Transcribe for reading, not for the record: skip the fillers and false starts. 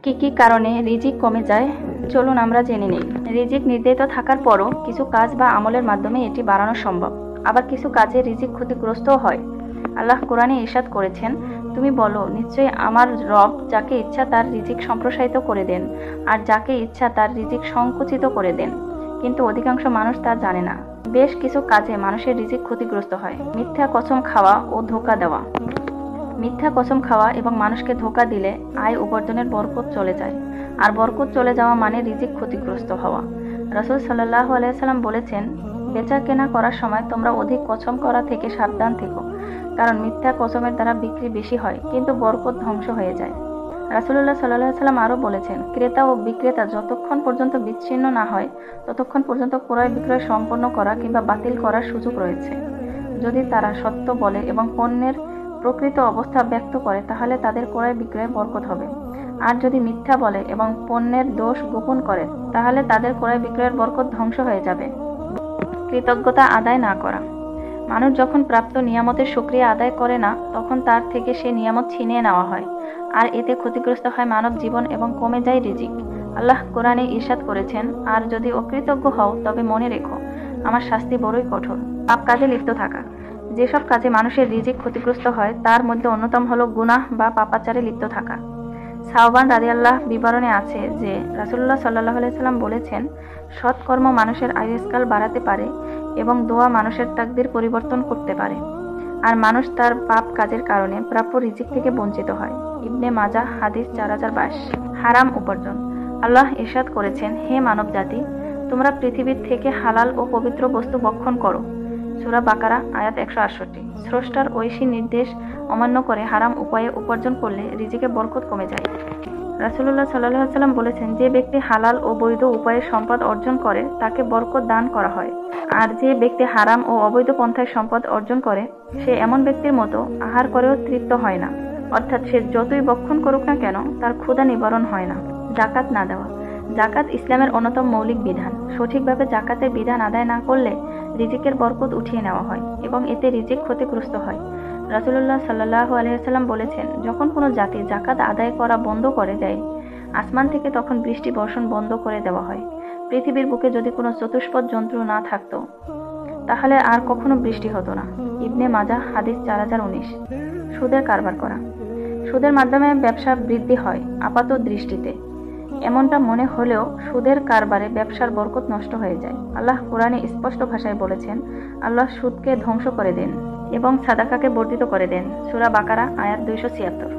কি কি কারণে রিজিক কমে যায় চলুন আমরা জেনে নিই। রিজিক নির্ধারিত থাকার পরও কিছু কাজ বা আমলের মাধ্যমে এটি বাড়ানো সম্ভব, আবার কিছু কাজে রিজিক ক্ষতিগ্রস্তও হয়। আল্লাহ কোরআনে ইরশাদ করেছেন, তুমি বলো, নিশ্চয়ই আমার রব যাকে ইচ্ছা তার রিজিক সম্প্রসারিত করে দেন আর যাকে ইচ্ছা তার রিজিক সংকুচিত করে দেন, কিন্তু অধিকাংশ মানুষ তা জানে না। বেশ কিছু কাজে মানুষের রিজিক ক্ষতিগ্রস্ত হয়। মিথ্যা কসম খাওয়া ও ধোঁকা দেওয়া। মিথ্যা কসম খাওয়া এবং মানুষকে ধোঁকা দিলে আয় উপার্জনের বরকত চলে যায়, আর বরকত চলে যাওয়া মানে রিজিক ক্ষতিগ্রস্ত হওয়া। রাসূল সাল্লাল্লাহু আলাইহি সাল্লাম বলেছেন, বেচা কেনা করার সময় তোমরা অধিক কসম করা থেকে সাবধান থেকো, কারণ মিথ্যা কসমের দ্বারা বিক্রি বেশি হয় কিন্তু বরকত ধ্বংস হয়ে যায়। রাসূলুল্লাহ সাল্লাল্লাহু আলাইহি সাল্লাম আরও বলেছেন, ক্রেতা ও বিক্রেতা যতক্ষণ পর্যন্ত বিচ্ছিন্ন না হয় ততক্ষণ পর্যন্ত ক্রয় বিক্রয় সম্পন্ন করা কিংবা বাতিল করার সুযোগ রয়েছে। যদি তারা সত্য বলে এবং পণ্যের প্রকৃত অবস্থা ব্যক্ত করে তাহলে তাদের ক্রয় বিক্রয়ে বরকত হবে, আর যদি মিথ্যা বলে এবং পণ্যের দোষ গোপন করে তাহলে তাদের ক্রয় বিক্রয়ের বরকত ধ্বংস হয়ে যাবে। কৃতজ্ঞতা আদায় না করা। মানুষ যখন প্রাপ্ত নিয়ামতের শুকরিয়া আদায় করে না তখন তার থেকে সে নিয়ামত ছিনিয়ে নেওয়া হয়, আর এতে ক্ষতিগ্রস্ত হয় মানব জীবন এবং কমে যায় রিজিক। আল্লাহ কোরআনে ইরশাদ করেছেন, আর যদি অকৃতজ্ঞ হও তবে মনে রেখো আমার শাস্তি বড়ই কঠোর। পাপ কাজে লিপ্ত থাকা। যেসব কাজে মানুষের রিজিক ক্ষতিগ্রস্ত হয় তার মধ্যে অন্যতম হলো গুনাহ বা পাপাচারে লিপ্ত থাকা। সাওবান রাদিয়াল্লাহু বিবরণে আছে যে রাসূলুল্লাহ সাল্লাল্লাহু আলাইহি সাল্লাম বলেছেন, সৎকর্ম মানুষের আয়ুষ্কাল বাড়াতে পারে এবং দোয়া মানুষের তাকদীর পরিবর্তন করতে পারে, আর মানুষ তার পাপ কাজের কারণে প্রাপ্য রিজিক থেকে বঞ্চিত হয়। ইবনে মাজাহ হাদিস 4022। হারাম উপার্জন। আল্লাহ ইরশাদ করেছেন, হে মানব জাতি, তোমরা পৃথিবীর থেকে হালাল ও পবিত্র বস্তু ভক্ষণ করো। সূরা বাকারা আয়াত 168। স্রষ্টার ঐশী নির্দেশ অমান্য করে হারাম উপায়ে উপার্জন করলে রিজিকে বরকত কমে যায়। রাসূলুল্লাহ সাল্লাল্লাহু আলাইহি সাল্লাম বলেছেন, যে ব্যক্তি হালাল ও বৈধ উপায়ে সম্পদ অর্জন করে তাকে বরকত দান করা হয়, আর যে ব্যক্তি হারাম ও অবৈধ পন্থায় সম্পদ অর্জন করে সে এমন ব্যক্তির মতো আহার করেও তৃপ্ত হয় না, অর্থাৎ সে যতই ভক্ষণ করুক না কেন তার ক্ষুধা নিবারণ হয় না। জাকাত না দেওয়া। জাকাত ইসলামের অন্যতম মৌলিক বিধান। সঠিকভাবে জাকাতের বিধান আদায় না করলে রিজিকের বরকত উঠিয়ে নেওয়া হয় এবং এতে রিজিক ক্ষতিগ্রস্ত হয়। রাসূলুল্লাহ সাল্লাল্লাহু আলাইহি ওয়াসাল্লাম বলেছেন, যখন কোনো জাতি জাকাত আদায় করা বন্ধ করে দেয় আসমান থেকে তখন বৃষ্টি বর্ষণ বন্ধ করে দেওয়া হয়। পৃথিবীর বুকে যদি কোনো চতুষ্পদ জন্তু না থাকতো তাহলে আর কখনো বৃষ্টি হতো না। ইবনে মাজাহ হাদিস 4019। সুদের কারবার করা। সুদের মাধ্যমে ব্যবসা বৃদ্ধি হয় আপাত দৃষ্টিতে, এমনটা মনে হলেও সুদের কারবারে ব্যবসার বরকত নষ্ট হয়ে যায়। আল্লাহ কোরআনে স্পষ্ট ভাষায় বলেছেন, আল্লাহ সুদকে ধ্বংস করে দেন এবং সাদাকাকে বর্ধিত করে দেন। সূরা বাকারা আয়াত 276।